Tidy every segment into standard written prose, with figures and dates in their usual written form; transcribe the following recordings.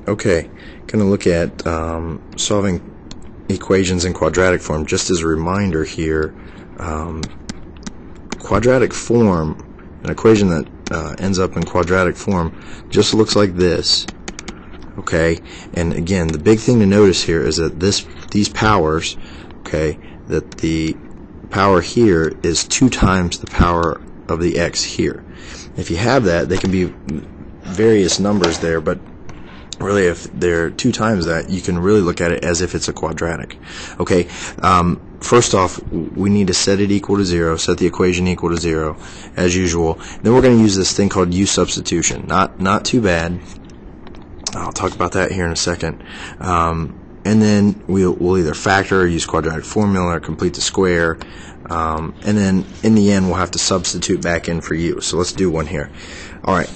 Okay, going to look at solving equations in quadratic form. Just as a reminder here, quadratic form, an equation that ends up in quadratic form just looks like this. Okay, and again, the big thing to notice here is that these powers, okay, that the power here is 2 times the power of the x here. If you have that, they can be various numbers there, but really if they're 2 times that, you can really look at it as if it's a quadratic. Okay, first off, we need to set it equal to 0, set the equation equal to 0 as usual. Then we're going to use this thing called u substitution. Not too bad. I'll talk about that here in a second. And then we'll either factor or use quadratic formula or complete the square. And then in the end we'll have to substitute back in for u. So let's do one here. Alright,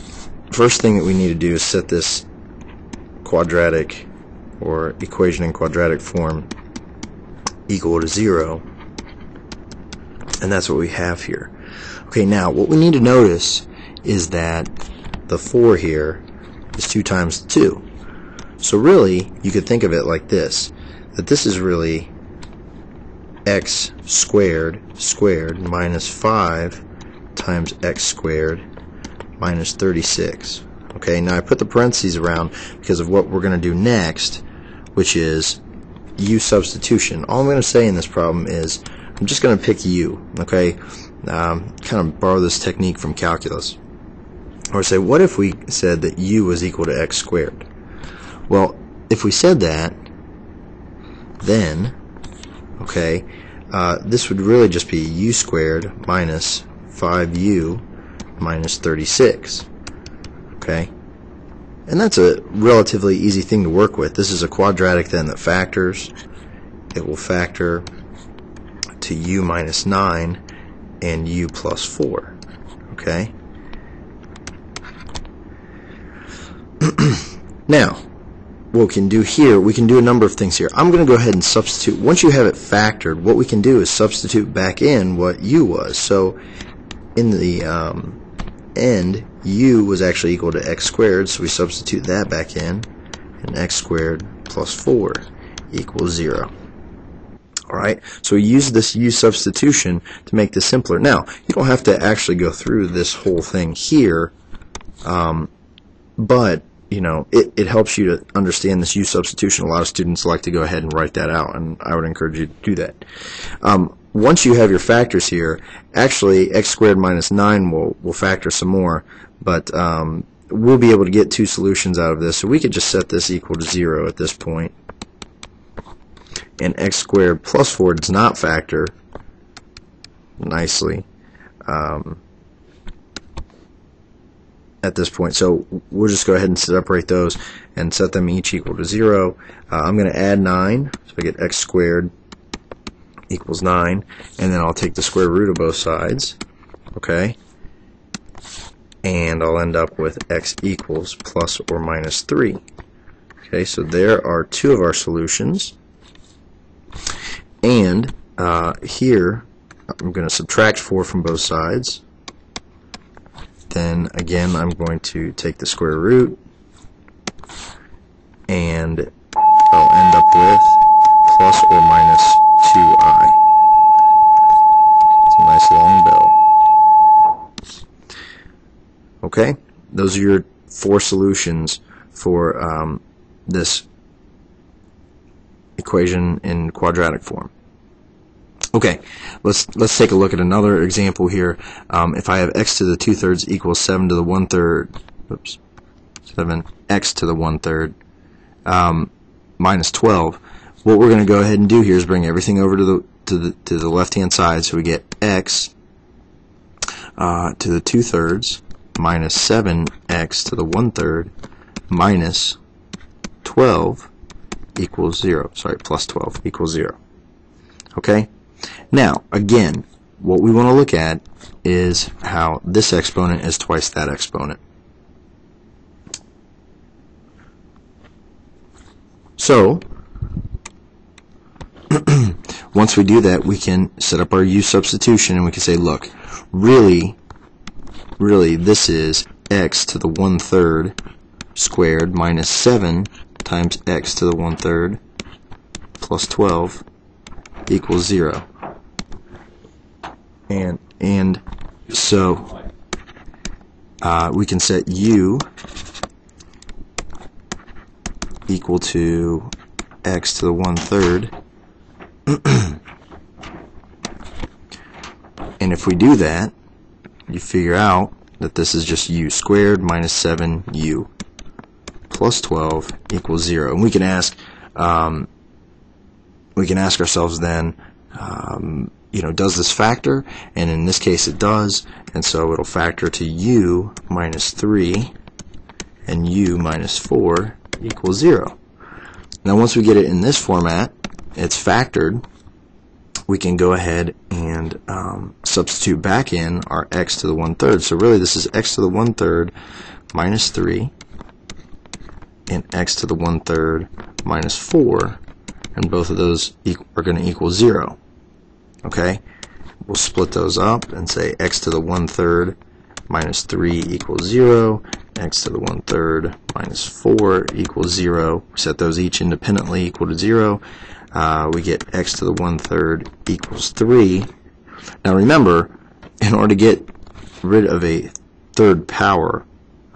first thing that we need to do is set this quadratic or equation in quadratic form equal to 0, and that's what we have here. Okay, now what we need to notice is that the 4 here is 2 times 2. So really, you could think of it like this, that this is really x squared minus 5 times x squared minus 36. Okay, now I put the parentheses around because of what we're going to do next, which is u substitution. All I'm going to say in this problem is I'm just going to pick u. Okay, kind of borrow this technique from calculus. Or say, what if we said that u was equal to x squared? Well, if we said that, then, okay, this would really just be u squared minus 5u minus 36. Okay, and that's a relatively easy thing to work with. This is a quadratic then that factors. It will factor to u minus 9 and u plus 4. Okay. Now, what we can do here, we can do a number of things here. I'm going to go ahead and substitute. Once you have it factored, what we can do is substitute back in what u was. So in the end, u was actually equal to x squared, so we substitute that back in, and x squared plus 4 equals 0. Alright, so we use this u substitution to make this simpler. Now, you don't have to actually go through this whole thing here, but you know, it helps you to understand this u substitution. A lot of students like to go ahead and write that out, and I would encourage you to do that. Once you have your factors here, actually x squared minus 9 will factor some more, but we'll be able to get 2 solutions out of this, so we could just set this equal to 0 at this point. And x squared plus 4 does not factor nicely at this point, so we'll just go ahead and separate those and set them each equal to 0. I'm going to add 9, so I get x squared equals 9, and then I'll take the square root of both sides, okay, and I'll end up with x equals plus or minus 3. Okay, so there are 2 of our solutions, and here I'm going to subtract 4 from both sides. Then again, I'm going to take the square root, and I'll end up with plus or minus 2i. It's a nice long bell. Okay, those are your 4 solutions for this equation in quadratic form. Okay, let's take a look at another example here. If I have x to the 2/3 equals 7 to the 1/3, oops, 7x to the 1/3 minus 12. What we're going to go ahead and do here is bring everything over to the left-hand side, so we get x to the 2/3 minus 7x to the 1/3 minus 12 equals 0. Sorry, plus 12 equals 0. Okay. Now, again, what we want to look at is how this exponent is twice that exponent. So, once we do that, we can set up our u substitution, and we can say, look, really, this is x to the 1/3 squared minus 7 times x to the 1/3 plus 12 equals 0. And so we can set u equal to x to the 1/3. And if we do that, you figure out that this is just u squared minus 7u plus 12 equals 0. And we can ask ourselves then, does this factor? And in this case it does, and so it'll factor to u minus 3 and u minus 4 equals 0. Now once we get it in this format, it's factored, we can go ahead and substitute back in our x to the 1/3. So really this is x to the 1/3 minus 3 and x to the 1/3 minus 4, and both of those are going to equal 0. Okay, we'll split those up and say x to the 1/3 minus 3 equals 0, x to the 1/3 minus 4 equals 0. We set those each independently equal to 0. We get x to the 1/3 equals 3. Now remember, in order to get rid of a third power,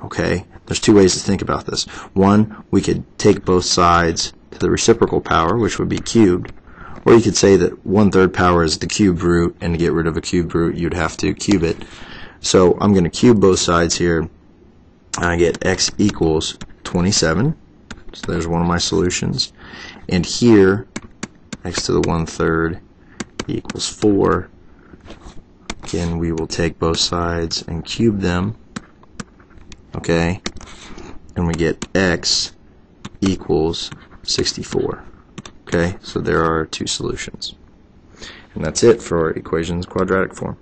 okay, there's two ways to think about this. One, we could take both sides to the reciprocal power, which would be cubed, or you could say that 1/3 power is the cubed root, and to get rid of a cubed root you'd have to cube it. So I'm going to cube both sides here, and I get x equals 27. So there's one of my solutions. And here, x to the 1/3 equals 4. Again, we will take both sides and cube them. Okay, and we get x equals 64. Okay, so there are our two solutions. And that's it for equations quadratic form.